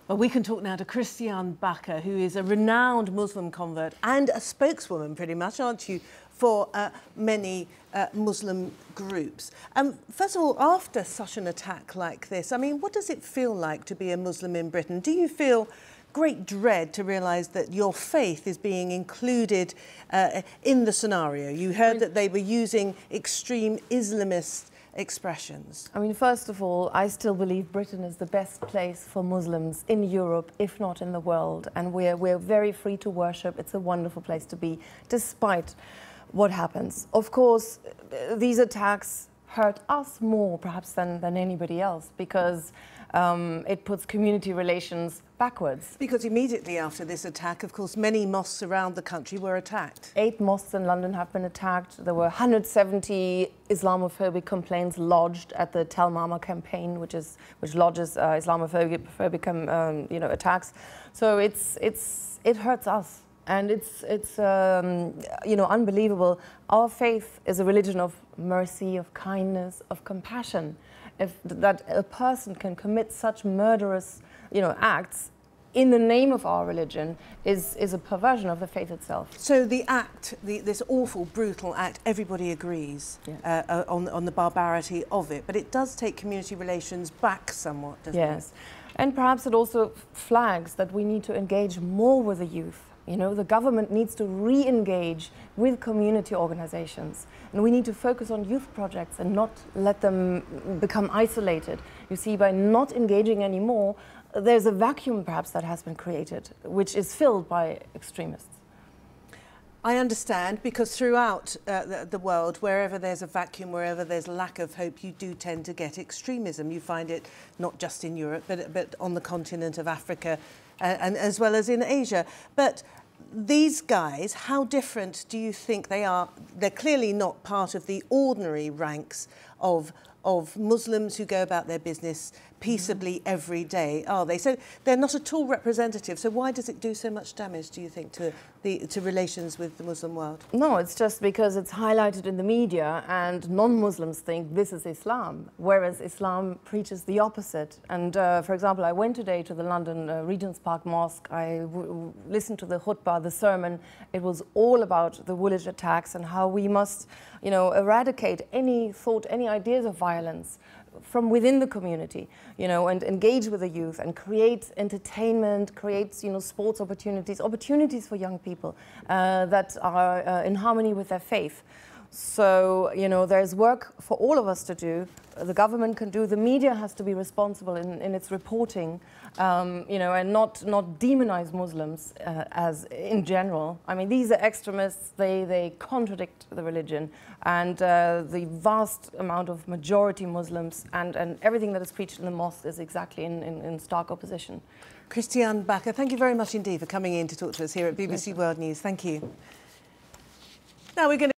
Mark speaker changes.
Speaker 1: Well, we can talk now to Kristiane Backer, who is a renowned Muslim convert and a spokeswoman, pretty much, aren't you, for many Muslim groups. First of all, after such an attack like this, I mean, what does it feel like to be a Muslim in Britain? Do you feel great dread to realise that your faith is being included in the scenario? You heard that they were using extreme Islamist expressions.
Speaker 2: I mean, first of all, I still believe Britain is the best place for Muslims in Europe, if not in the world. And we're very free to worship. It's a wonderful place to be, despite what happens. Of course, these attacks hurt us more, perhaps, than anybody else, because it puts community relations backwards.
Speaker 1: Because immediately after this attack, of course, many mosques around the country were attacked.
Speaker 2: 8 mosques in London have been attacked. There were 170 Islamophobic complaints lodged at the Tell Mama campaign, which lodges Islamophobic attacks. So it hurts us. And it's unbelievable. Our faith is a religion of mercy, of kindness, of compassion. That a person can commit such murderous, acts in the name of our religion is a perversion of the faith itself.
Speaker 1: So the act, this awful, brutal act, everybody agrees on the barbarity of it, but it does take community relations back somewhat, doesn't it?
Speaker 2: Yes, and perhaps it also flags that we need to engage more with the youth. The government needs to re-engage with community organizations, and we need to focus on youth projects and not let them become isolated. You see, by not engaging anymore, there's a vacuum perhaps that has been created, which is filled by extremists.
Speaker 1: I understand, because throughout the world, wherever there's a vacuum, wherever there's lack of hope, you do tend to get extremism. You find it not just in Europe, but on the continent of Africa, and as well as in Asia. But these guys, how different do you think they are? They're clearly not part of the ordinary ranks of Muslims who go about their business peaceably every day, are they? So they're not at all representative. So why does it do so much damage, do you think, to relations with the Muslim world?
Speaker 2: No, it's just because it's highlighted in the media and non-Muslims think this is Islam, whereas Islam preaches the opposite. And for example, I went today to the London Regent's Park Mosque. I listened to the khutbah, the sermon. It was all about the Woolwich attacks and how we must, eradicate any thought, any ideas of violence from within the community, and engage with the youth and create entertainment, create, sports opportunities for young people that are in harmony with their faith. So, there's work for all of us to do. The government can do, the media has to be responsible in its reporting, and not demonize Muslims as in general. I mean, these are extremists, they contradict the religion, and the vast amount of majority Muslims and everything that is preached in the mosque is exactly in stark opposition.
Speaker 1: Kristiane Backer, thank you very much indeed for coming in to talk to us here at BBC World News. Thank you. Now we're going to